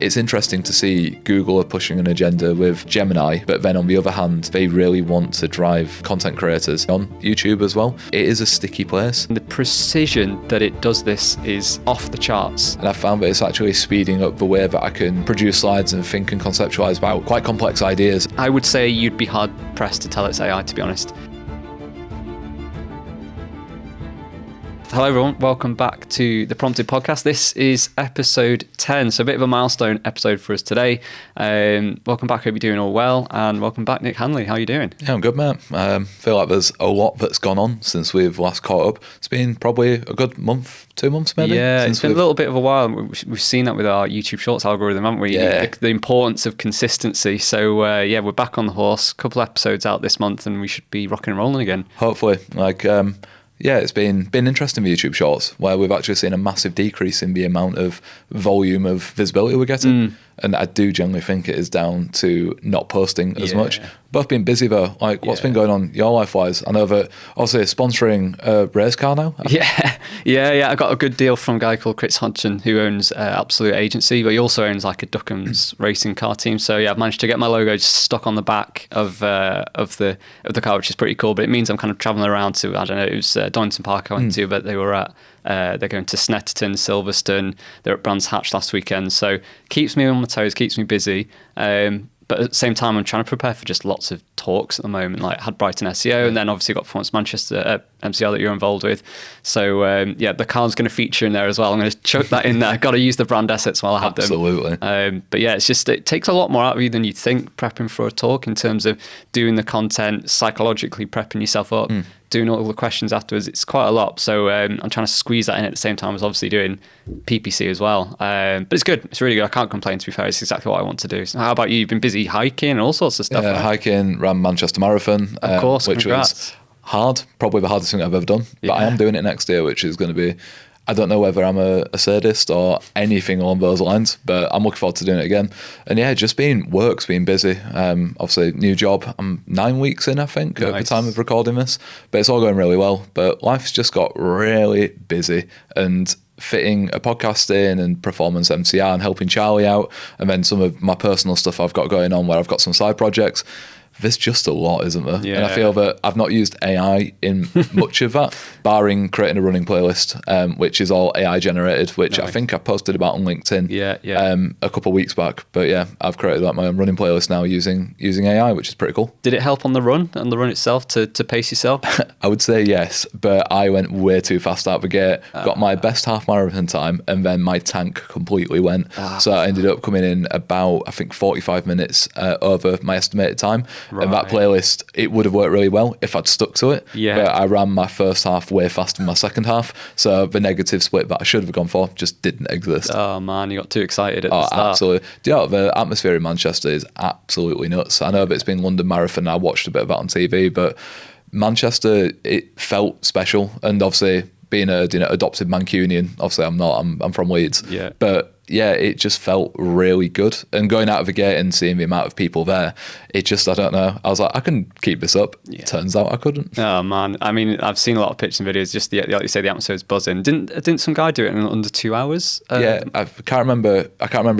It's interesting to see Google are pushing an agenda with Gemini, but then on the other hand, they really want to drive content creators on YouTube as well. It is a sticky place. The precision that it does this is off the charts. And I found that it's actually speeding up the way that I can produce slides and think and conceptualize about quite complex ideas. I would say you'd be hard pressed to tell it's AI, to be honest. Hello everyone, welcome back to the Prompted Podcast. This is episode 10, so a bit of a milestone episode for us today. Welcome back, hope you're doing all well, and welcome back Nick Hanley, how are you doing? Yeah, I'm good, mate. Feel like there's a lot that's gone on since we've last caught up. It's been probably a good month, 2 months maybe? Yeah, it's been a little bit of a while. We've seen that with our YouTube Shorts algorithm, haven't we? Yeah. The importance of consistency. So we're back on the horse, a couple episodes out this month, and we should be rocking and rolling again. Hopefully, it's been interesting with YouTube Shorts, where we've actually seen a massive decrease in the amount of volume of visibility we're getting. And I do generally think it is down to not posting as much. Both been busy though. What's been going on your life-wise? I know that obviously sponsoring a race car now. Yeah. I got a good deal from a guy called Chris Hodgson, who owns Absolute Agency, but he also owns like a Duckham's racing car team. So yeah, I've managed to get my logo just stuck on the back of the car, which is pretty cool. But it means I'm kind of traveling around to, I don't know, it was Donington Park I went to, but they were at they're going to Snetterton, Silverstone. They're at Brands Hatch last weekend. So keeps me on my toes, keeps me busy. But at the same time, I'm trying to prepare for just lots of talks at the moment. Like I had Brighton SEO, and then obviously got Performance Manchester MCR that you're involved with. So the car's going to feature in there as well. I'm going to chuck that in there. Got to use the brand assets while I have them. Absolutely. But yeah, it takes a lot more out of you than you think prepping for a talk in terms of doing the content, psychologically prepping yourself up. Doing all the questions afterwards, it's quite a lot. So I'm trying to squeeze that in at the same time as obviously doing PPC as well. But it's good. It's really good. I can't complain, to be fair. It's exactly what I want to do. So how about you? You've been busy hiking and all sorts of stuff. Yeah, right? Hiking, ran Manchester Marathon. Of course, which congrats. was hard. Probably the hardest thing I've ever done. But I am doing it next year, which is going to be... I don't know whether I'm a sadist or anything along those lines, but I'm looking forward to doing it again. And yeah, just being busy. Obviously, new job. I'm 9 weeks in, I think, at the time of recording this, but it's all going really well. But life's just got really busy, and fitting a podcast in and performance MCR and helping Charlie out, and then some of my personal stuff I've got going on where I've got some side projects. There's just a lot, isn't there? Yeah. And I feel that I've not used AI in much of that, barring creating a running playlist, which is all AI generated, which I think I posted about on LinkedIn a couple of weeks back. But yeah, I've created my own running playlist now using AI, which is pretty cool. Did it help on the run itself to pace yourself? I would say yes, but I went way too fast out the gate, got my best half marathon time, and then my tank completely went. So I ended up coming in about, I think, 45 minutes over my estimated time. Right. And that playlist, it would have worked really well if I'd stuck to it. Yeah. But I ran my first half way faster than my second half. So the negative split that I should have gone for just didn't exist. Oh man, you got too excited at the start. Absolutely. The atmosphere in Manchester is absolutely nuts. I know that it's been London Marathon. I watched a bit of that on TV, but Manchester, it felt special. And obviously being a adopted Mancunian, obviously I'm not, I'm from Leeds. Yeah. But yeah, it just felt really good. And going out of the gate and seeing the amount of people there, it just, I don't know. I was like, I can keep this up. Yeah. Turns out I couldn't. Oh man, I mean, I've seen a lot of pictures and videos. Just like you say, the atmosphere is buzzing. Didn't some guy do it in under 2 hours? Yeah, I can't remember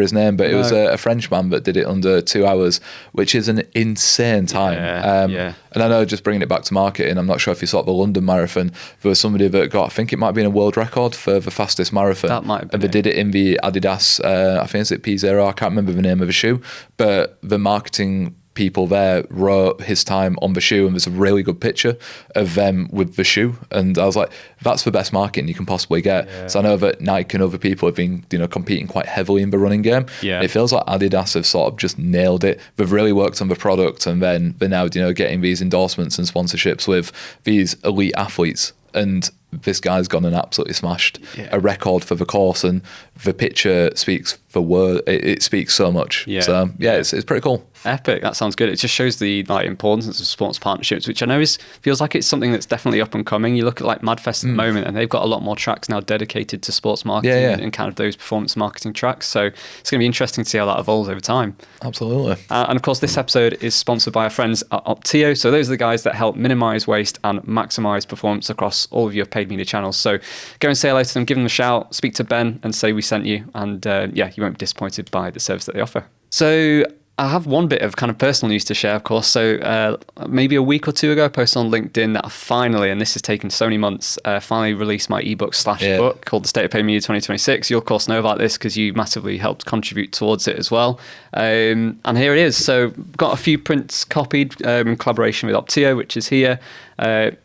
his name, but it was a French man that did it under 2 hours, which is an insane time. And I know, just bringing it back to marketing, I'm not sure if you saw the London Marathon. There was somebody that got, I think it might have been a world record for the fastest marathon. That might have been. And they did it in the Adidas. I think it's P0. I can't remember the name of the shoe, but the marketing people there wrote his time on the shoe, and there's a really good picture of them with the shoe. And I was like, that's the best marketing you can possibly get. Yeah. So I know that Nike and other people have been, competing quite heavily in the running game. Yeah. It feels like Adidas have sort of just nailed it. They've really worked on the product, and then they're now, getting these endorsements and sponsorships with these elite athletes. And this guy's gone and absolutely smashed a record for the course, and the picture speaks for word. It speaks so much. Yeah. So yeah, it's pretty cool. Epic. That sounds good. It just shows the like importance of sports partnerships, which I know feels like it's something that's definitely up and coming. You look at like Madfest at the moment, and they've got a lot more tracks now dedicated to sports marketing and kind of those performance marketing tracks. So it's going to be interesting to see how that evolves over time. Absolutely. And of course, this episode is sponsored by our friends at Opteo. So those are the guys that help minimize waste and maximize performance across all of your paid media channels. So go and say hello to them, give them a shout, speak to Ben and say we sent you. And you won't be disappointed by the service that they offer. So I have one bit of kind of personal news to share, of course. So maybe a week or two ago, I posted on LinkedIn that I finally, and this has taken so many months, finally released my ebook/book called The State of Paid Media 2026. You'll, of course, know about this because you massively helped contribute towards it as well. And here it is. So got a few prints copied in collaboration with Opteo, which is here.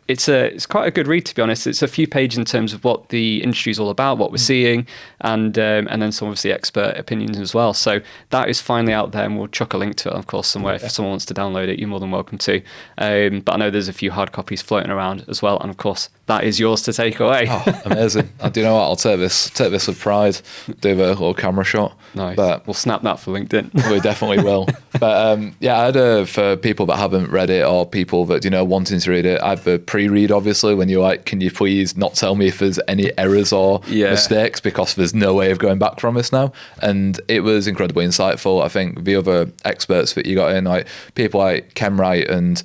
It's quite a good read, to be honest. It's a few pages in terms of what the industry is all about, what we're seeing, and then some obviously expert opinions as well. So that is finally out there, and we'll chuck a link to it, of course, somewhere. If someone wants to download it, you're more than welcome to. But I know there's a few hard copies floating around as well, and of course that is yours to take away. Oh, amazing! Do you know what? I'll take this with pride. Do a little camera shot. Nice. But we'll snap that for LinkedIn. We definitely will. But I had for people that haven't read it or people that wanting to read it, I have a pre-read, obviously, when you're like, can you please not tell me if there's any errors or mistakes, because there's no way of going back from this now. And it was incredibly insightful. I think the other experts that you got in, like people like Ken Wright and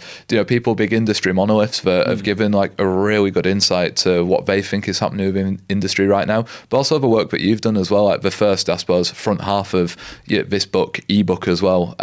people big industry monoliths that have given like a really good insight to what they think is happening within industry right now, but also the work that you've done as well, like the first, I suppose, front half of this ebook as well.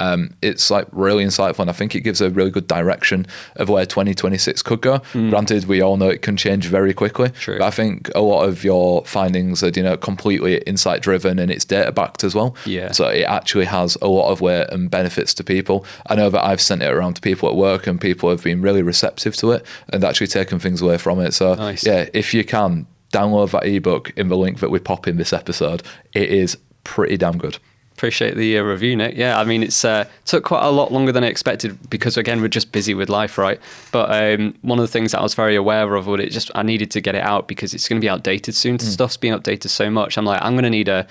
It's like really insightful, and I think it gives a really good direction of where 2026 could go. Granted, we all know it can change very quickly. True. But I think a lot of your findings are completely insight driven, and it's data backed as well. Yeah. So it actually has a lot of weight and benefits to people. I know that I've sent it around to people at work, and people have been really receptive to it and actually taken things away from it. So nice. If you can download that ebook in the link that we pop in this episode, it is pretty damn good. Appreciate the review, Nick. Yeah, I mean, it's took quite a lot longer than I expected because, again, we're just busy with life, right? But one of the things that I was very aware of, I needed to get it out because it's going to be outdated soon. Stuff's being updated so much. I'm like, I'm going to need a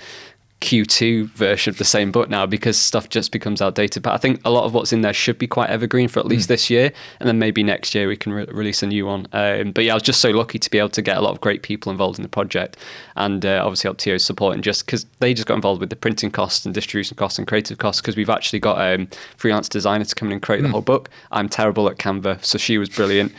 Q2 version of the same book now because stuff just becomes outdated. But I think a lot of what's in there should be quite evergreen for at least this year, and then maybe next year we can release a new one. But yeah, I was just so lucky to be able to get a lot of great people involved in the project, and obviously Opteo supporting, just because they just got involved with the printing costs and distribution costs and creative costs, because we've actually got a freelance designer to come in and create the whole book. I'm terrible at Canva, so she was brilliant.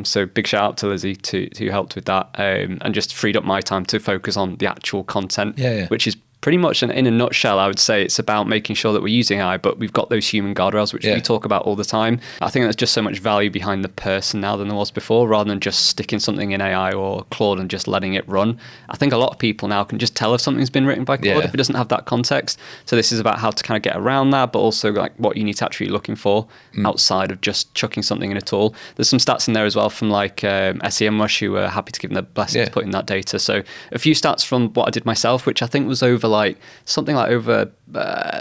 So big shout out to Lizzie who helped with that, and just freed up my time to focus on the actual content, which is pretty much in a nutshell. I would say it's about making sure that we're using AI, but we've got those human guardrails, which we talk about all the time. I think there's just so much value behind the person now than there was before, rather than just sticking something in AI or Claude and just letting it run. I think a lot of people now can just tell if something's been written by Claude if it doesn't have that context. So this is about how to kind of get around that, but also like what you need to actually be looking for outside of just chucking something in a tool. There's some stats in there as well from like SEMrush, who were happy to give them their blessing to put in that data. So a few stats from what I did myself, which I think was over something like over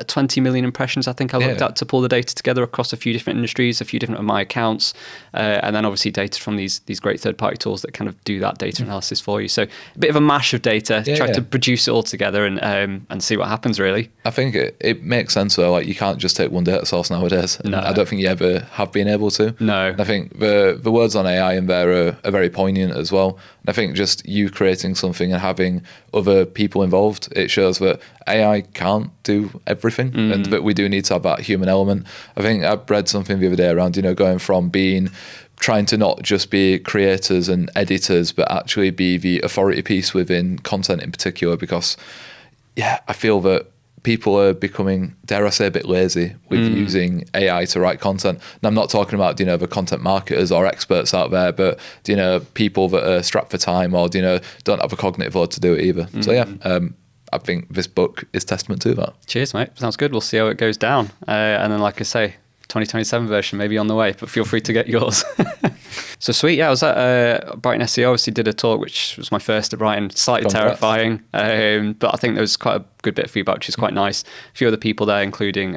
20 million impressions, I think I looked at, to pull the data together across a few different industries, a few different of my accounts, and then obviously data from these great third-party tools that kind of do that data analysis for you. So a bit of a mash of data, try to produce it all together and see what happens, really. I think it makes sense, though. Like, you can't just take one data source nowadays. And I don't think you ever have been able to. No. I think the words on AI in there are very poignant as well. And I think just you creating something and having other people involved, it shows that AI can't do everything, and that we do need to have that human element. I think I read something the other day around, going from trying to not just be creators and editors, but actually be the authority piece within content in particular, because I feel that people are becoming, dare I say, a bit lazy with using AI to write content. And I'm not talking about, the content marketers or experts out there, but, people that are strapped for time or, don't have a cognitive load to do it either. So I think this book is testament to that. Cheers, mate. Sounds good. We'll see how it goes down. And then, like I say, 2027 version maybe on the way, but feel free to get yours. So sweet. Yeah, I was at Brighton SEO. Obviously did a talk, which was my first at Brighton. Slightly terrifying, but I think there was quite a good bit of feedback, which is quite nice. A few other people there, including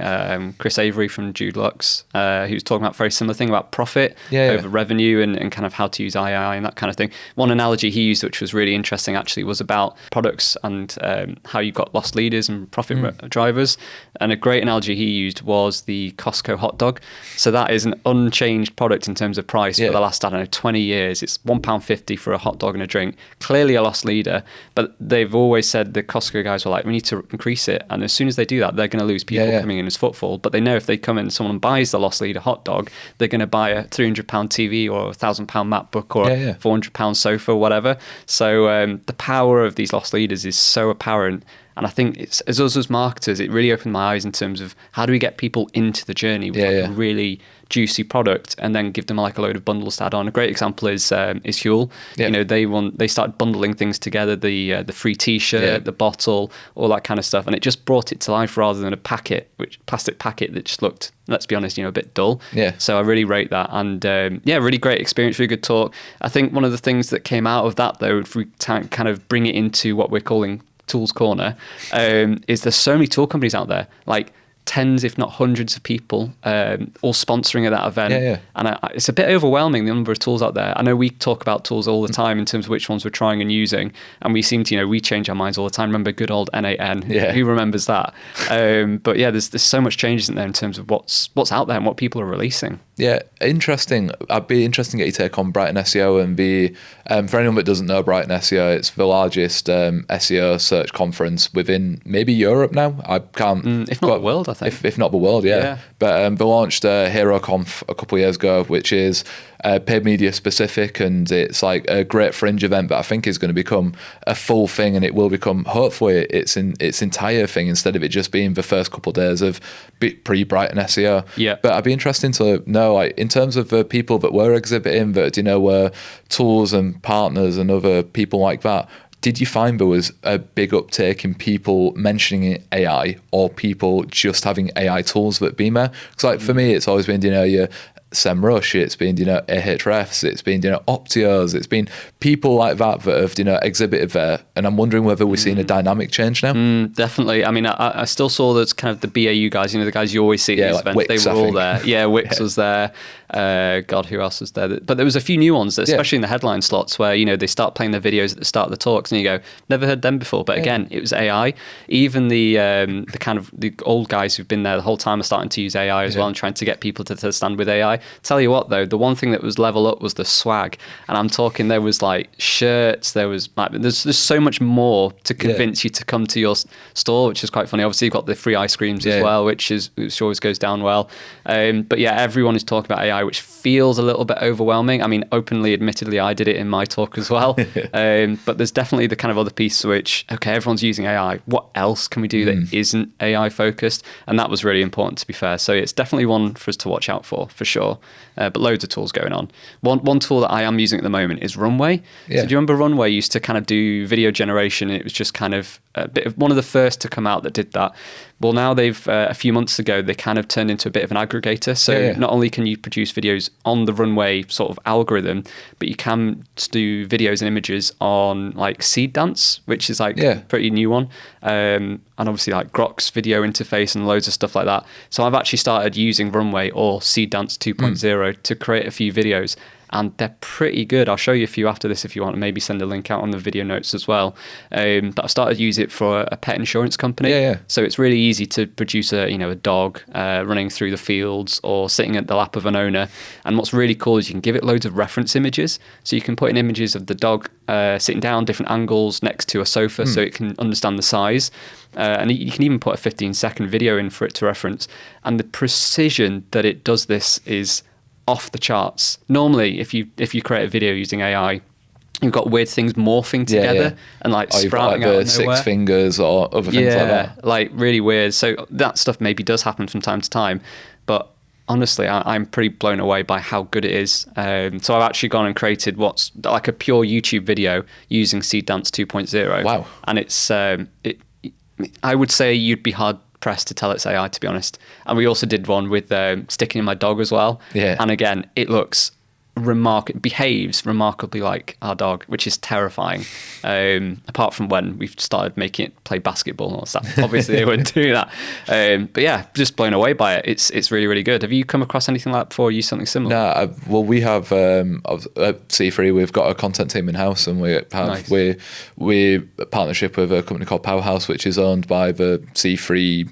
Chris Avery from Jude Lux, who's talking about a very similar thing about profit over revenue and kind of how to use AI and that kind of thing. One analogy he used, which was really interesting actually, was about products and how you got lost leaders and profit drivers. And a great analogy he used was the Costco hot dog. So that is an unchanged product in terms of price for the last, I don't know, 20 years. It's £1.50 for a hot dog and a drink. Clearly a lost leader, but they've always said, the Costco guys were like, we need to increase it. And as soon as they do that, they're going to lose people coming in as footfall. But they know if they come in and someone buys the lost leader hot dog, they're going to buy a £300 TV or a £1,000 MacBook or a £400 sofa or whatever. So the power of these lost leaders is so apparent. And I think it's, as us as marketers, it really opened my eyes in terms of how do we get people into the journey with a really juicy product and then give them like a load of bundles to add on. A great example is Huel. You know, they started bundling things together, the free T-shirt, the bottle, all that kind of stuff, and it just brought it to life rather than a plastic packet that just looked, let's be honest, a bit dull. So I really rate that, and really great experience, really good talk. I think one of the things that came out of that, though, if we kind of bring it into what we're calling Tools Corner, is there's so many tool companies out there, like tens if not hundreds of people all sponsoring at that event. And it's a bit overwhelming, the number of tools out there. I know we talk about tools all the time in terms of which ones we're trying and using, and we seem to, we change our minds all the time. Remember good old NAN, who remembers that? But there's so much changes in there in terms of what's out there and what people are releasing. Interesting. I'd be interested to get your take on Brighton SEO and for anyone that doesn't know Brighton SEO, it's the largest SEO search conference within maybe Europe now. I can't... if not the world, I think. If not the world, But they launched HeroConf a couple of years ago, which is paid media specific, and it's like a great fringe event, but I think it's going to become a full thing, and it will become, hopefully, its entire thing instead of it just being the first couple of days of pre-Brighton SEO. But I'd be interested to know, like, in terms of the people that were exhibiting, that were tools and partners and other people like that. Did you find there was a big uptake in people mentioning AI or people just having AI tools that been there? Because like for me, it's always been, your SEMrush, it's been, Ahrefs, it's been, Opteos, it's been people like that have, exhibited there. And I'm wondering whether we're seeing a dynamic change now. Definitely. I mean, I still saw those kind of the BAU guys, the guys you always see at these events. Wix, they were all there. Wix was there. God, who else was there? But there was a few new ones, especially in the headline slots where, they start playing their videos at the start of the talks and you go, never heard them before. But again, it was AI. Even the kind of the old guys who've been there the whole time are starting to use AI as well and trying to get people to stand with AI. Tell you what, though, the one thing that was level up was the swag. And I'm talking, there was like shirts, there was like, there's so much more to convince you to come to your store, which is quite funny. Obviously, you've got the free ice creams as well, which always goes down well. But everyone is talking about AI, which feels a little bit overwhelming. I mean, openly, admittedly, I did it in my talk as well. But there's definitely the kind of other piece which, okay, everyone's using AI. What else can we do that isn't AI focused? And that was really important, to be fair. So it's definitely one for us to watch out for sure. But loads of tools going on. One tool that I am using at the moment is Runway. So do you remember Runway used to kind of do video generation? It was just kind of a bit of one of the first to come out that did that. Well, now they've a few months ago they kind of turned into a bit of an aggregator. So not only can you produce videos on the Runway sort of algorithm, but you can do videos and images on like Seed Dance, which is like a pretty new one, and obviously like Grok's video interface and loads of stuff like that. So I've actually started using Runway or Seed Dance 2.0 to create a few videos. And they're pretty good. I'll show you a few after this if you want, and maybe send a link out on the video notes as well. But I've started to use it for a pet insurance company. So it's really easy to produce a dog running through the fields or sitting at the lap of an owner. And what's really cool is you can give it loads of reference images. So you can put in images of the dog sitting down, different angles next to a sofa so it can understand the size. And you can even put a 15-second video in for it to reference. And the precision that it does this is off the charts. Normally, if you create a video using AI, you've got weird things morphing together and like sprouting out of nowhere. 6 fingers or other things like that. Like really weird. So that stuff maybe does happen from time to time, but honestly, I'm pretty blown away by how good it is. So I've actually gone and created what's like a pure YouTube video using Seed Dance 2.0. Wow. And it's I would say you'd be hard pressed to tell it's AI, to be honest. And we also did one with sticking in my dog as well. And again, it looks behaves remarkably like our dog, which is terrifying. Apart from when we've started making it play basketball and all that. Obviously, they wouldn't do that. But yeah, just blown away by it. It's really, really good. Have you come across anything like that before? Or use something similar? No, well, we have at C3. We've got a content team in house, and we have we partnership with a company called Powerhouse, which is owned by the C3.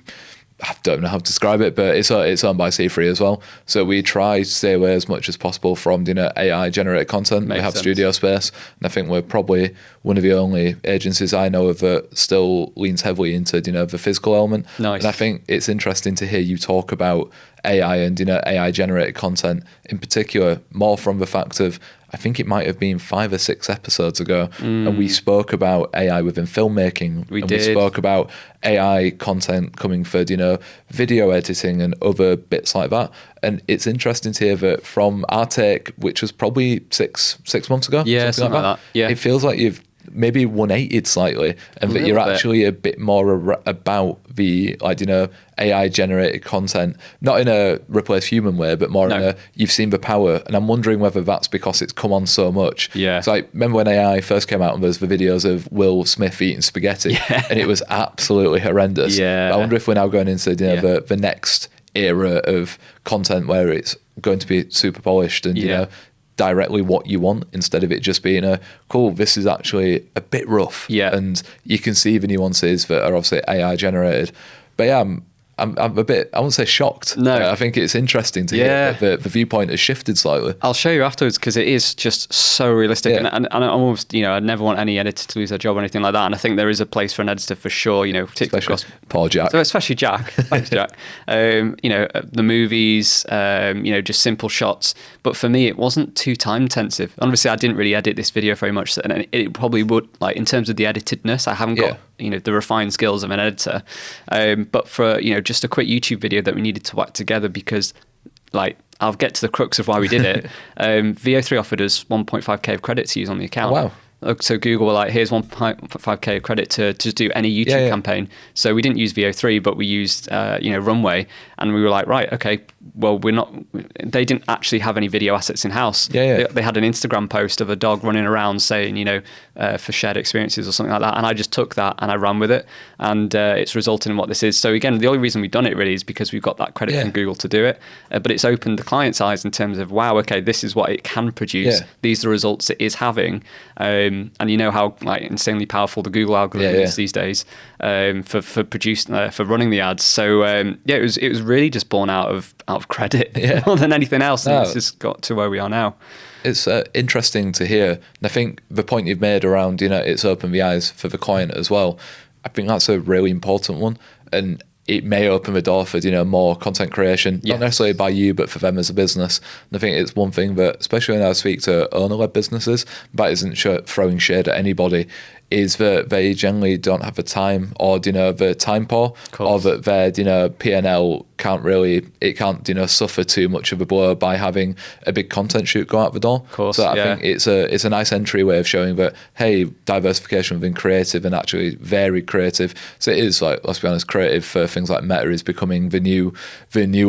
I don't know how to describe it, but it's owned by C3 as well. So we try to stay away as much as possible from AI generated content. We have studio space, and I think we're probably one of the only agencies I know of that still leans heavily into the physical element. Nice. And I think it's interesting to hear you talk about AI and AI generated content in particular, more from the fact of, I think it might have been 5 or 6 episodes ago, and we spoke about AI within filmmaking. We spoke about AI content coming for video editing and other bits like that. And it's interesting to hear that from our take, which was probably six months ago. Yeah, something like that. Yeah, it feels like you've maybe 180'd slightly, and that you're actually a bit more about the AI generated content, not in a replace human way, but more in a you've seen the power. And I'm wondering whether that's because it's come on so much. Yeah. So I remember when AI first came out and there's the videos of Will Smith eating spaghetti, and it was absolutely horrendous. Yeah. But I wonder if we're now going into the next era of content where it's going to be super polished and directly what you want, instead of it just being cool, this is actually a bit rough. Yeah. And you can see the nuances that are obviously AI generated. But yeah, I'm a bit, I wouldn't say shocked. No. I think it's interesting to hear that the viewpoint has shifted slightly. I'll show you afterwards, because it is just so realistic. Yeah. And I almost, I never want any editor to lose their job or anything like that. And I think there is a place for an editor for sure, particularly Paul Jack. So especially Jack. Thanks, Jack. The movies, just simple shots. But for me, it wasn't too time intensive. Obviously, I didn't really edit this video very much. And it probably would, like, in terms of the editedness, I haven't got the refined skills of an editor. But for, just a quick YouTube video that we needed to whack together, because, like, I'll get to the crux of why we did it. VO3 offered us 1.5k of credit to use on the account. Oh, wow. So Google were like, here's 1.5k of credit to just do any YouTube campaign. So we didn't use VO3, but we used Runway, and we were like, right, okay, well, they didn't actually have any video assets in house. They had an Instagram post of a dog running around saying, for shared experiences or something like that. And I just took that and I ran with it, and it's resulted in what this is. So again, the only reason we've done it really is because we've got that credit from Google to do it. But it's opened the client's eyes in terms of, wow, okay, this is what it can produce. These are the results it is having. And you know how insanely powerful the Google algorithm is these days for running the ads. So it was really just born out of credit more than anything else. And it's just got to where we are now. It's interesting to hear. And I think the point you've made around it's opened the eyes for the client as well. I think that's a really important one, and it may open the door for more content creation, not necessarily by you, but for them as a business. And I think it's one thing that, especially when I speak to owner-led businesses, that isn't throwing shade at anybody, is that they generally don't have the time, or the time poor, or that their P&L can't suffer too much of a blow by having a big content shoot go out the door. So I think it's a nice entry way of showing that, hey, diversification within creative, and actually very creative. So it is, like, let's be honest, creative for things like Meta is becoming the new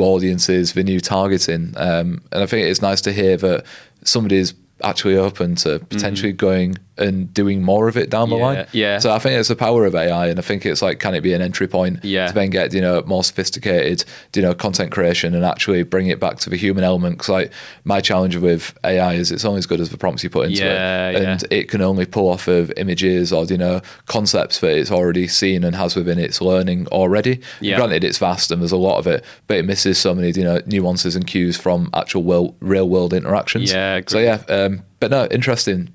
audiences, the new targeting, and I think it's nice to hear that somebody's actually open to potentially going and doing more of it down the line. So I think it's the power of AI, and I think it's like, can it be an entry point to then get more sophisticated content creation and actually bring it back to the human element? Because like, my challenge with AI is it's only as good as the prompts you put into it, and it can only pull off of images or concepts that it's already seen and has within its learning already. Granted, it's vast and there's a lot of it, but it misses so many nuances and cues from actual real world interactions. So but no,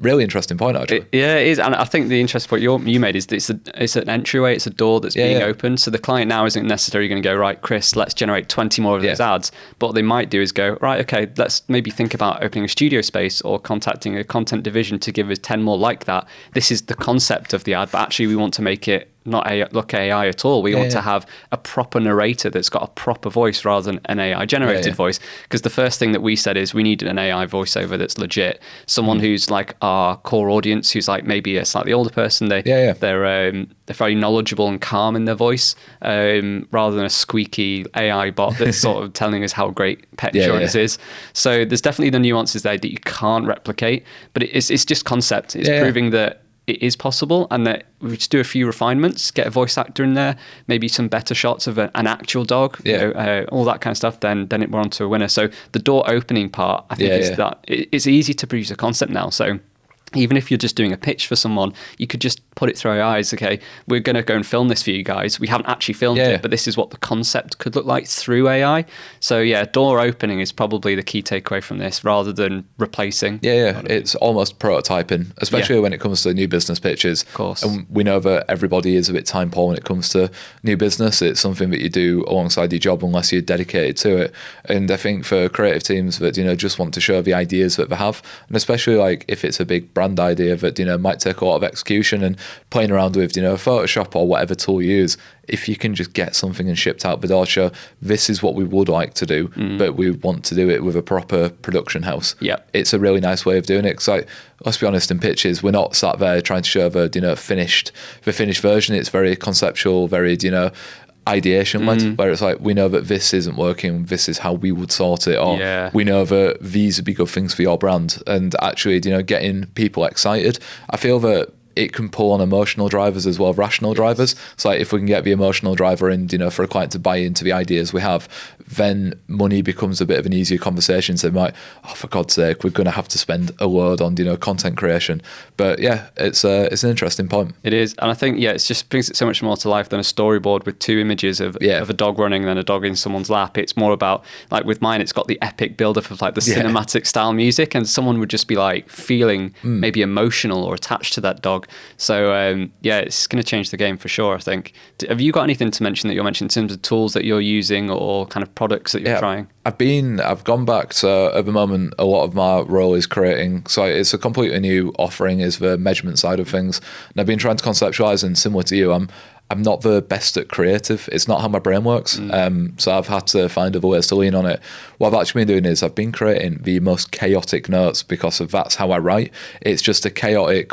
really interesting point, actually. It is. And I think the interesting point you made is that it's an entryway, it's a door that's being opened. So the client now isn't necessarily going to go, right, Chris, let's generate 20 more of those ads. But what they might do is go, right, okay, let's maybe think about opening a studio space or contacting a content division to give us 10 more like that. This is the concept of the ad, but actually we want to make it not look AI at all. We want to have a proper narrator that's got a proper voice rather than an AI generated voice. Because the first thing that we said is we needed an AI voiceover that's legit. Someone who's like our core audience, who's like maybe a slightly older person. They're very knowledgeable and calm in their voice, rather than a squeaky AI bot that's sort of telling us how great pet insurance is. So there's definitely the nuances there that you can't replicate, but it's just concept. It's proving that it is possible, and that we just do a few refinements, get a voice actor in there, maybe some better shots of an actual dog, all that kind of stuff, then we're on to a winner. So the door opening part, I think, is that it's easy to produce a concept now. So even if you're just doing a pitch for someone, you could just put it through AI. Okay, we're going to go and film this for you guys. We haven't actually filmed it, but this is what the concept could look like through AI. So door opening is probably the key takeaway from this, rather than replacing. It's almost prototyping, especially when it comes to new business pitches. Of course. And we know that everybody is a bit time poor when it comes to new business. It's something that you do alongside your job unless you're dedicated to it. And I think for creative teams that, just want to show the ideas that they have, and especially like if it's a big brand idea that might take a lot of execution and playing around with Photoshop or whatever tool you use, if you can just get something and shipped out the door, show this is what we would like to do, but we want to do it with a proper production house. It's a really nice way of doing it, because like, let's be honest, in pitches we're not sat there trying to show the finished version. It's very conceptual, very ideation led, where it's like, we know that this isn't working, this is how we would sort it, or we know that these would be good things for your brand. And actually getting people excited, I feel that it can pull on emotional drivers as well, rational drivers. So like if we can get the emotional driver in, for a client to buy into the ideas we have, then money becomes a bit of an easier conversation. So they might, for God's sake, we're going to have to spend a load on, content creation. But it's an interesting point. It is. And I think, it just brings it so much more to life than a storyboard with two images of a dog running and then a dog in someone's lap. It's more about, like with mine, it's got the epic build-up of like the cinematic style music, and someone would just be like feeling maybe emotional or attached to that dog. So it's going to change the game for sure, I think. Have you got anything to mention that you'll mention in terms of tools that you're using or kind of products that you're trying? I've gone back to, at the moment, a lot of my role is creating, so it's a completely new offering, is the measurement side of things. And I've been trying to conceptualize, and similar to you, I'm not the best at creative. It's not how my brain works. So I've had to find other ways to lean on it. What I've actually been doing is I've been creating the most chaotic notes, because that's how I write. It's just a chaotic,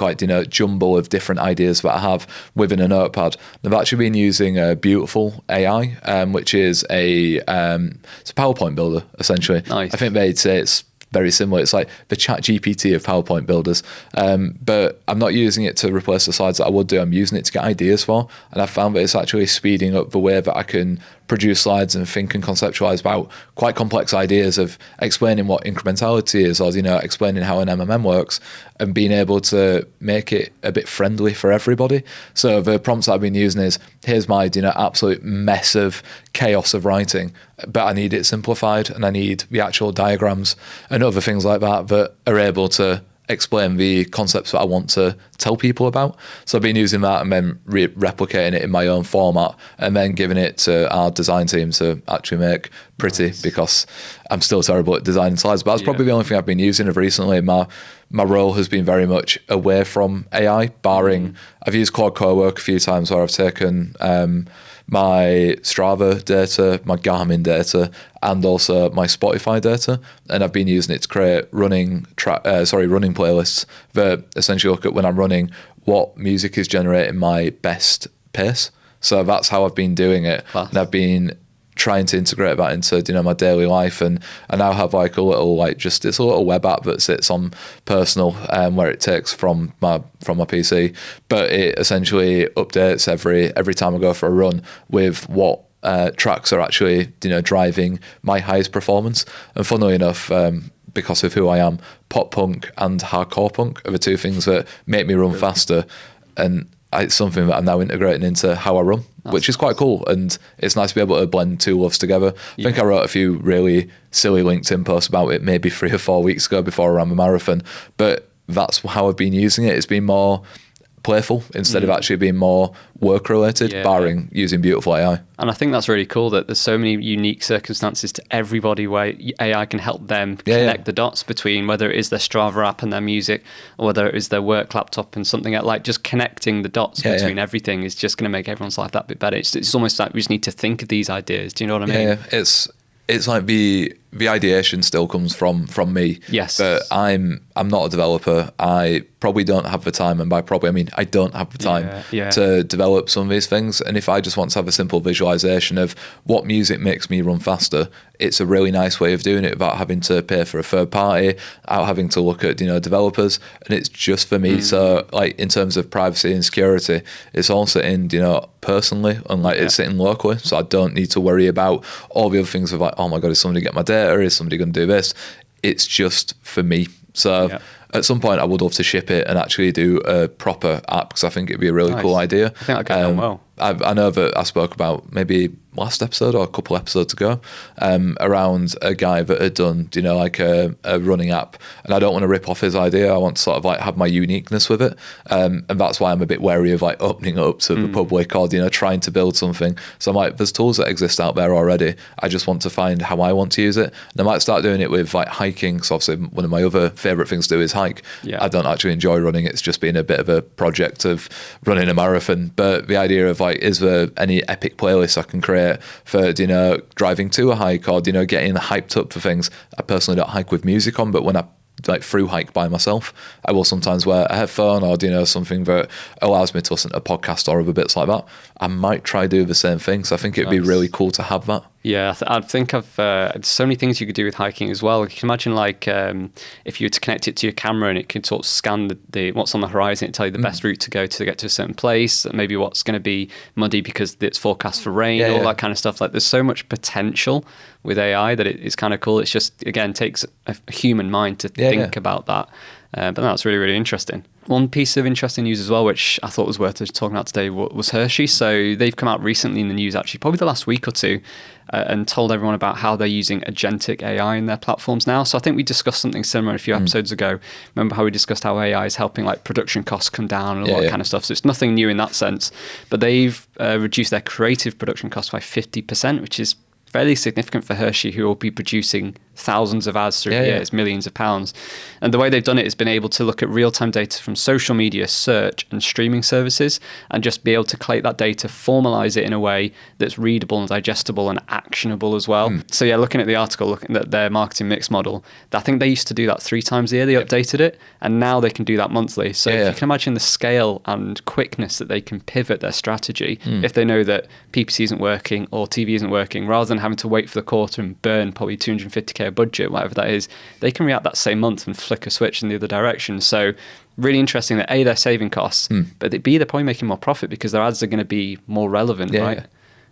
jumble of different ideas that I have within a notepad. And I've actually been using a beautiful AI, which is it's a PowerPoint builder, essentially. Nice. I think they'd say it's very similar. It's like the chat GPT of PowerPoint builders. But I'm not using it to replace the slides that I would do. I'm using it to get ideas for. And I found that it's actually speeding up the way that I can produce slides and think and conceptualize about quite complex ideas of explaining what incrementality is, or explaining how an MMM works, and being able to make it a bit friendly for everybody. So the prompts that I've been using is, here's my absolute mess of chaos of writing, but I need it simplified, and I need the actual diagrams and other things like that are able to explain the concepts that I want to tell people about. So I've been using that and then replicating it in my own format, and then giving it to our design team to actually make pretty, because I'm still terrible at designing slides. But that's probably the only thing I've been using of recently. My role has been very much away from AI, barring I've used Claude Cowork a few times, where I've taken my Strava data, my Garmin data, and also my Spotify data, and I've been using it to create running playlists that essentially look at, when I'm running, what music is generating my best pace. So that's how I've been doing it. Class. And I've been trying to integrate that into my daily life, and I now have like a little it's a little web app that sits on personal, where it takes from my PC, but it essentially updates every time I go for a run with what tracks are actually driving my highest performance. And funnily enough, because of who I am, pop punk and hardcore punk are the two things that make me run faster, and it's something that I'm now integrating into how I run, which is quite cool. And it's nice to be able to blend two loves together. I think I wrote a few really silly LinkedIn posts about it maybe 3 or 4 weeks ago before I ran the marathon, but that's how I've been using it. It's been more playful instead of actually being more work related, barring using beautiful AI. And I think that's really cool that there's so many unique circumstances to everybody where AI can help them connect the dots between whether it is their Strava app and their music, or whether it is their work laptop and something like just connecting the dots between everything is just going to make everyone's life that bit better. It's almost like we just need to think of these ideas. Do you know what I mean? Yeah. It's like the ideation still comes from me. Yes. But I'm not a developer. I probably don't have the time, and by probably I mean I don't have the time to develop some of these things. And if I just want to have a simple visualization of what music makes me run faster, it's a really nice way of doing it without having to pay for a third party, without having to look at developers, and it's just for me. So like in terms of privacy and security, it's all sitting personally, and like it's sitting locally, so I don't need to worry about all the other things of like, oh my god, is somebody get my data? Is somebody going to do this? It's just for me. So at some point I would love to ship it and actually do a proper app, because I think it'd be a really cool idea. I think that could go well. I know that I spoke about maybe last episode or a couple episodes ago around a guy that had done like a running app, and I don't want to rip off his idea. I want to sort of like have my uniqueness with it, and that's why I'm a bit wary of like opening it up to the public or trying to build something. So I'm like, there's tools that exist out there already. I just want to find how I want to use it, and I might start doing it with like hiking. So obviously one of my other favorite things to do is hike. I don't actually enjoy running. It's just been a bit of a project of running a marathon, but the idea of like, is there any epic playlist I can create for driving to a hike, or getting hyped up for things? I personally don't hike with music on, but when I like through hike by myself, I will sometimes wear a headphone or something that allows me to listen to a podcast or other bits like that. I might try do the same thing, so I think it'd be really cool to have that. Yeah, I think of so many things you could do with hiking as well. You can imagine like if you were to connect it to your camera and it could sort of scan the what's on the horizon, and tell you the best route to go to get to a certain place, maybe what's going to be muddy because it's forecast for rain, all that kind of stuff. Like there's so much potential with AI that it's kind of cool. It's just, again, takes a human mind to think about that. But that's really, really interesting. One piece of interesting news as well, which I thought was worth talking about today, was Hershey. So they've come out recently in the news, actually, probably the last week or two, and told everyone about how they're using agentic AI in their platforms now. So I think we discussed something similar a few episodes ago. Remember how we discussed how AI is helping like production costs come down and all that kind of stuff. So it's nothing new in that sense. But they've reduced their creative production costs by 50%, which is fairly significant for Hershey, who will be producing thousands of ads through the years, millions of pounds. And the way they've done it has been able to look at real-time data from social media, search and streaming services, and just be able to collate that data, formalize it in a way that's readable and digestible and actionable as well. So looking at the article, looking at their marketing mix model, I think they used to do that 3 times a year. They updated it, and now they can do that monthly. So if you can imagine the scale and quickness that they can pivot their strategy, if they know that PPC isn't working or TV isn't working, rather than having to wait for the quarter and burn probably 250k a budget, whatever that is, they can react that same month and flick a switch in the other direction. So really interesting that A, they're saving costs, but B, they're probably making more profit because their ads are going to be more relevant, right?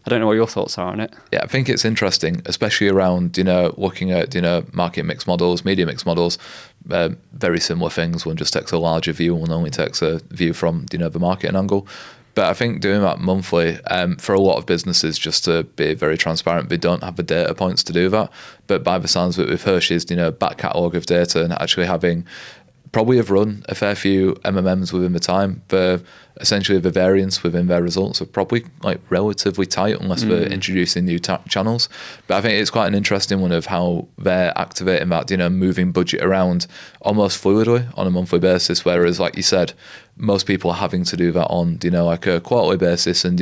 I don't know what your thoughts are on it. Yeah, I think it's interesting, especially around, looking at, market mix models, media mix models, very similar things. One just takes a larger view, one only takes a view from, the marketing angle. But I think doing that monthly, for a lot of businesses, just to be very transparent, they don't have the data points to do that. But by the sounds of it, with Hershey's, back catalogue of data and actually having probably have run a fair few MMMs within the time, essentially the variance within their results are probably like relatively tight unless they're introducing new channels. But I think it's quite an interesting one of how they're activating that, moving budget around almost fluidly on a monthly basis, whereas like you said, most people are having to do that on, like a quarterly basis and,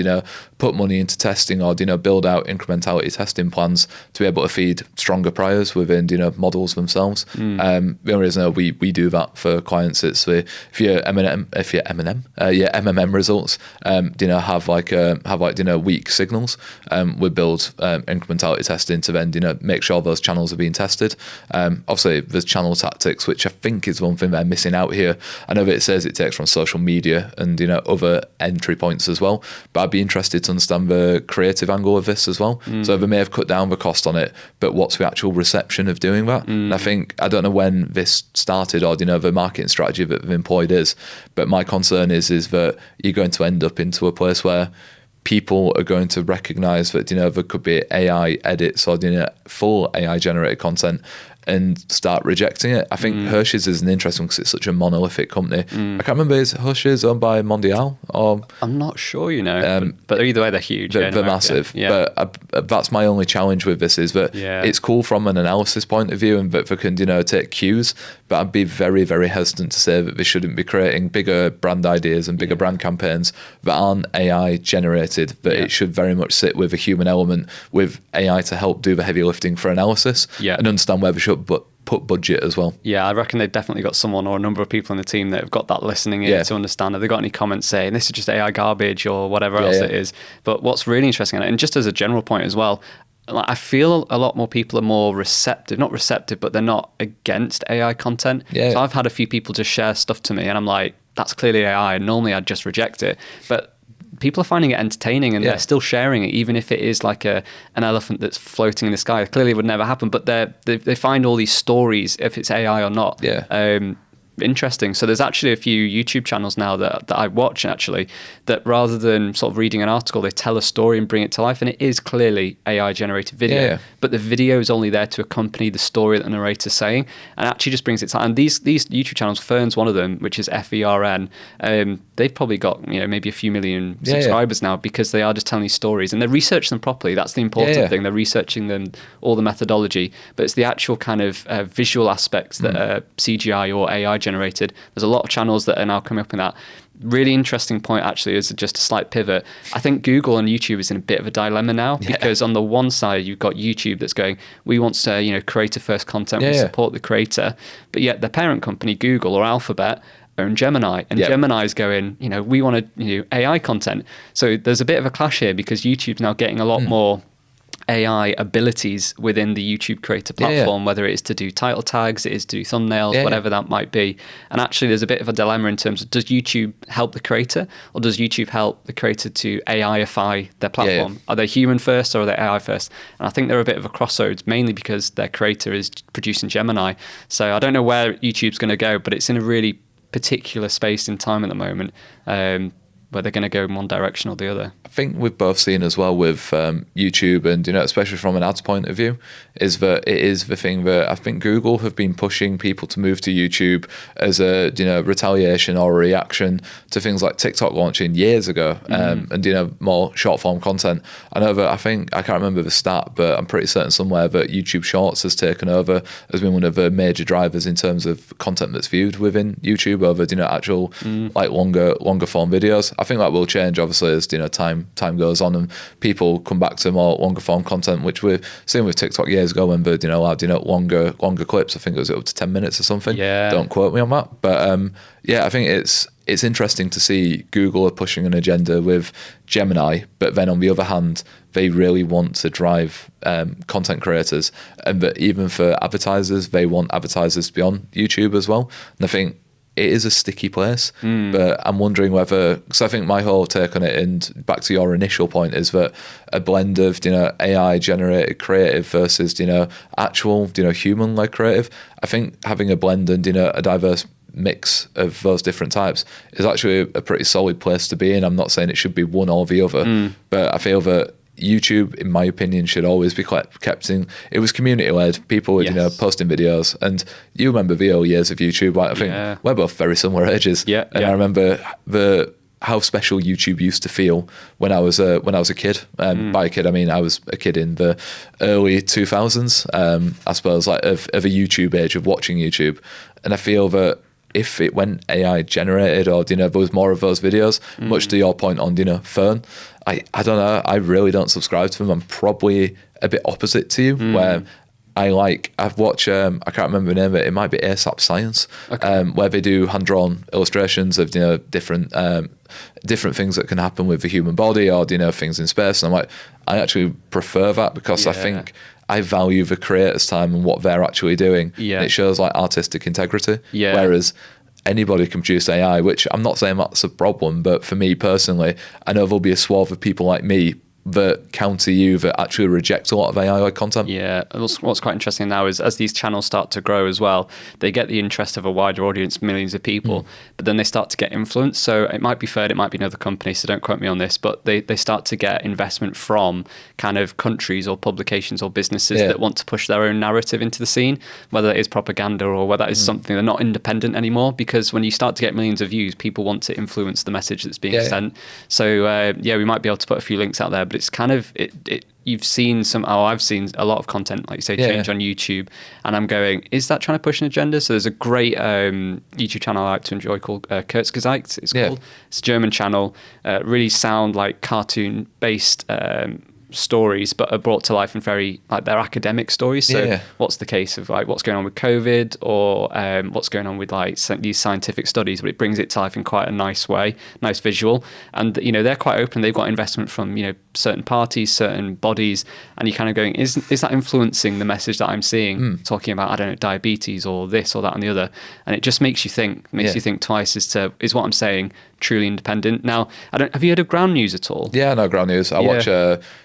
put money into testing or, build out incrementality testing plans to be able to feed stronger priors within, models themselves. The only reason we do that for clients, it's if your MMM results, have weak signals, we build incrementality testing to then, make sure those channels are being tested. Obviously there's channel tactics, which I think is one thing they're missing out here. I know that it says it takes from social media and other entry points as well, but I'd be interested to understand the creative angle of this as well. So they may have cut down the cost on it, but what's the actual reception of doing that? And I don't know when this started or the marketing strategy that they've employed is, but my concern is that you're going to end up into a place where people are going to recognize that there could be AI edits or full AI generated content, and start rejecting it. I think Hershey's is an interesting because it's such a monolithic company. I can't remember, is Hershey's owned by Mondial? Or I'm not sure, but either way, they're huge. They're massive. Yeah. But that's my only challenge with this is that it's cool from an analysis point of view and that they can, take cues, but I'd be very, very hesitant to say that they shouldn't be creating bigger brand ideas and bigger brand campaigns that aren't AI generated, that it should very much sit with a human element with AI to help do the heavy lifting for analysis and understand where they should put budget as well. Yeah, I reckon they've definitely got someone or a number of people in the team that have got that listening ear to understand. Have they got any comments saying this is just AI garbage or whatever else it is? But what's really interesting, and just as a general point as well, I feel a lot more people are more not receptive, but they're not against AI content. So I've had a few people just share stuff to me and I'm like, that's clearly AI. And normally I'd just reject it. But people are finding it entertaining and they're still sharing it, even if it is like an elephant that's floating in the sky. Clearly it would never happen, but they find all these stories, if it's AI or not, interesting. So there's actually a few YouTube channels now that I watch actually, that rather than sort of reading an article, they tell a story and bring it to life. And it is clearly AI generated video, but the video is only there to accompany the story that the narrator's saying, and actually just brings it to. And these YouTube channels, Fern's one of them, which is FERN. They've probably got maybe a few million subscribers now because they are just telling these stories and they research them properly. That's the important thing. They're researching them, all the methodology, but it's the actual kind of visual aspects that are CGI or AI generated. There's a lot of channels that are now coming up in that. Really interesting point actually is just a slight pivot. I think Google and YouTube is in a bit of a dilemma now because on the one side you've got YouTube that's going, we want to creator first content, we support the creator, but yet the parent company Google or Alphabet own Gemini, and Gemini is going, we want to AI content. So there's a bit of a clash here because YouTube's now getting a lot more AI abilities within the YouTube creator platform, whether it is to do title tags, it is to do thumbnails, whatever that might be. And actually there's a bit of a dilemma in terms of, does YouTube help the creator or does YouTube help the creator to AI-ify their platform? Are they human first or are they AI first? And I think they're a bit of a crossroads, mainly because their creator is producing Gemini. So I don't know where YouTube's going to go, but it's in a really particular space in time at the moment, where they're going to go in one direction or the other. I think we've both seen as well with YouTube and, especially from an ads point of view, is that it is the thing that I think Google have been pushing people to move to YouTube as a, retaliation or a reaction to things like TikTok launching years ago and, more short form content. I know that I can't remember the stat, but I'm pretty certain somewhere that YouTube Shorts has taken over as being one of the major drivers in terms of content that's viewed within YouTube over, actual like longer form videos. I think that will change obviously as time goes on and people come back to more longer form content, which we've seen with TikTok years ago when they allowed longer clips. I think it was up to 10 minutes or something. Don't quote me on that, but I think it's interesting to see Google are pushing an agenda with Gemini, but then on the other hand they really want to drive content creators, and that even for advertisers they want advertisers to be on YouTube as well. And I think it is a sticky place, but I'm wondering whether, because I think my whole take on it, and back to your initial point, is that a blend of AI generated creative versus actual human led creative. I think having a blend and a diverse mix of those different types is actually a pretty solid place to be in. I'm not saying it should be one or the other, but I feel that YouTube, in my opinion, should always be kept in. It was community led. People would, posting videos, and you remember the early years of YouTube. I think we're both very similar ages. I remember how special YouTube used to feel when I was a kid. By a kid, I mean I was a kid in the early 2000s. I suppose like of a YouTube age of watching YouTube, and I feel that if it went AI generated or there was more of those videos, much to your point on Fern, I don't know, I really don't subscribe to them. I'm probably a bit opposite to you, where I've watched I can't remember the name of it, might be ASAP Science, where they do hand-drawn illustrations of different things that can happen with the human body or things in space, and I'm like, I actually prefer that because I think I value the creator's time and what they're actually doing. And it shows like artistic integrity. Whereas anybody can produce AI, which I'm not saying that's a problem, but for me personally, I know there'll be a swath of people like me that counter you, that actually reject a lot of AI content. Yeah, what's quite interesting now is as these channels start to grow as well, they get the interest of a wider audience, millions of people, but then they start to get influence. So it might be Third, it might be another company, so don't quote me on this, but they start to get investment from kind of countries or publications or businesses that want to push their own narrative into the scene, whether it is propaganda or whether it is something. They're not independent anymore, because when you start to get millions of views, people want to influence the message that's being sent. So we might be able to put a few links out there, but it's kind of you've seen I've seen a lot of content, like you say, change on YouTube, and I'm going, is that trying to push an agenda? So there's a great YouTube channel I like to enjoy called Kurzgesagt, it's called. It's a German channel, really sound like cartoon based stories, but are brought to life in very like they're academic stories. So what's the case of like what's going on with COVID, or what's going on with like these scientific studies, but it brings it to life in quite a nice way, nice visual. And they're quite open. They've got investment from certain parties, certain bodies, and you're kind of going, is that influencing the message that I'm seeing, talking about, I don't know, diabetes or this or that and the other? And it just makes you think, you think twice as to, is what I'm saying truly independent? Now, have you heard of Ground News at all? Yeah, no, Ground News. I watch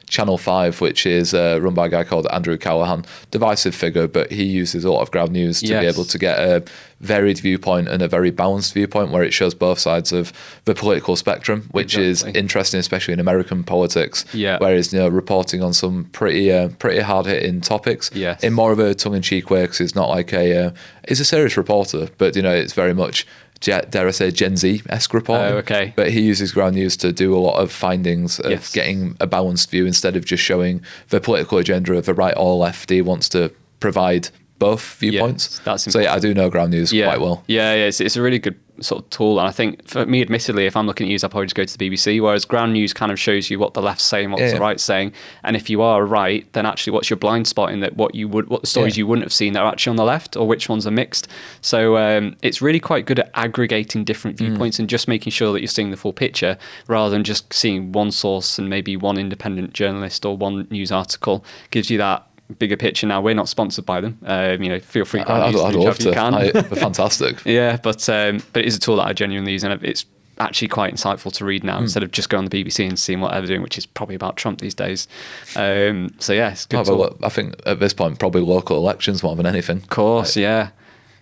Channel 5, which is run by a guy called Andrew Callahan. Divisive figure, but he uses a lot of Ground News to be able to get a varied viewpoint and a very balanced viewpoint where it shows both sides of the political spectrum, which is interesting, especially in American politics, whereas reporting on some pretty hard-hitting topics in more of a tongue-in-cheek way, because it's not like he's a serious reporter, but it's very much, dare I say, Gen Z-esque reporting. But he uses Ground News to do a lot of findings of getting a balanced view instead of just showing the political agenda of the right or left. He wants to provide both viewpoints. So I do know Ground News quite well. It's a really good sort of tool, and I think for me, admittedly, if I'm looking at news, I'll probably just go to the BBC, whereas Ground News kind of shows you what the left's saying, what the right's saying, and if you are right, then actually what's your blind spot in that, what the stories you wouldn't have seen that are actually on the left, or which ones are mixed. So it's really quite good at aggregating different viewpoints and just making sure that you're seeing the full picture, rather than just seeing one source and maybe one independent journalist or one news article. Gives you that bigger picture. Now, we're not sponsored by them. Feel free to I'd love to. They're fantastic. But it is a tool that I genuinely use, and it's actually quite insightful to read now instead of just going on the BBC and seeing what they're doing, which is probably about Trump these days. It's good. I think at this point, probably local elections more than anything. Of course,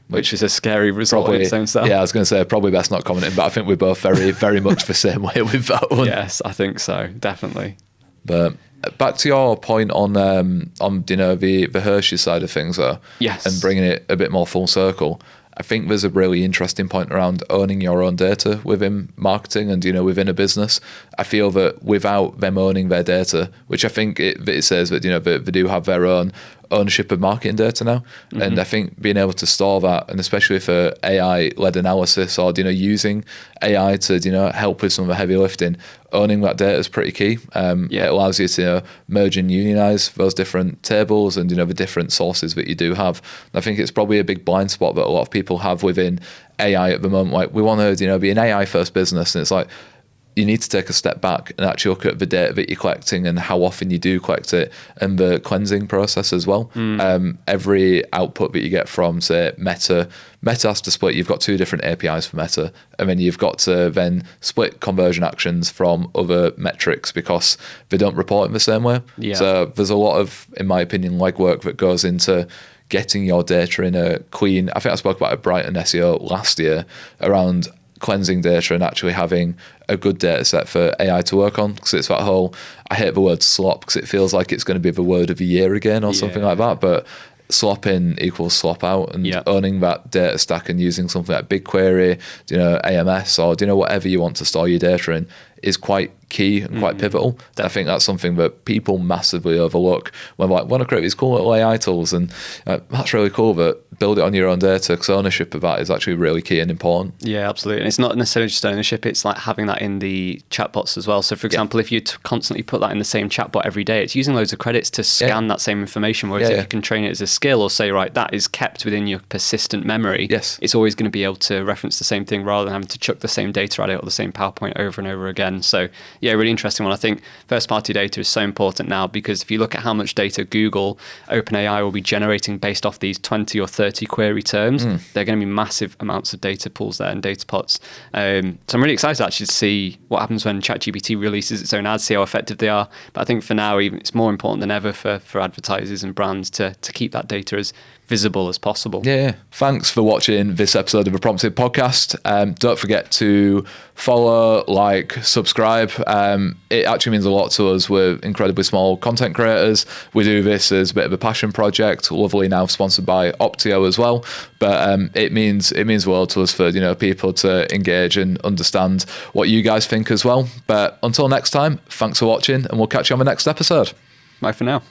which is a scary result in its own self. Yeah, I was going to say probably best not commenting, but I think we're both very, very much the same way with that one. Yes, I think so, definitely. But back to your point on the Hershey side of things, though, and bringing it a bit more full circle. I think there's a really interesting point around owning your own data within marketing and within a business. I feel that without them owning their data, which I think it says that they do have their own ownership of marketing data now, and I think being able to store that, and especially for AI-led analysis or using AI to help with some of the heavy lifting, owning that data is pretty key. It allows you to merge and unionize those different tables and the different sources that you do have. And I think it's probably a big blind spot that a lot of people have within AI at the moment. Like, we want to be an AI first business, and it's like, you need to take a step back and actually look at the data that you're collecting and how often you do collect it, and the cleansing process as well. Every output that you get from, say, Meta has to split. You've got two different APIs for Meta, and then you've got to then split conversion actions from other metrics because they don't report in the same way. So there's a lot of, in my opinion, legwork that goes into getting your data in a clean. I think I spoke about a Brighton SEO last year around cleansing data and actually having a good data set for AI to work on, because it's that whole, I hate the word slop because it feels like it's going to be the word of the year again or something like that, but slop in equals slop out, and owning that data stack and using something like BigQuery, AMS, or whatever you want to store your data in is quite key and quite pivotal. I think that's something that people massively overlook when like, want to create these cool little AI tools, and that's really cool, but build it on your own data, because ownership of that is actually really key and important. Yeah, absolutely. And it's not necessarily just ownership, it's like having that in the chatbots as well. So for example, if you constantly put that in the same chatbot every day, it's using loads of credits to scan that same information, whereas if you can train it as a skill, or say, right, that is kept within your persistent memory, it's always going to be able to reference the same thing rather than having to chuck the same data at it or the same PowerPoint over and over again. end. So yeah, really interesting one. I think first party data is so important now, because if you look at how much data Google, OpenAI will be generating based off these 20 or 30 query terms, they're going to be massive amounts of data pools there and data pots. So I'm really excited actually to see what happens when ChatGPT releases its own ads, see how effective they are. But I think for now, even it's more important than ever for advertisers and brands to keep that data as visible as possible. Yeah. Thanks for watching this episode of A Prompted Podcast. Don't forget to follow, like, subscribe. It actually means a lot to us. We're incredibly small content creators. We do this as a bit of a passion project. Lovely now sponsored by Opteo as well. But it means a world to us for, you know, people to engage and understand what you guys think as well. But until next time, thanks for watching, and we'll catch you on the next episode. Bye for now.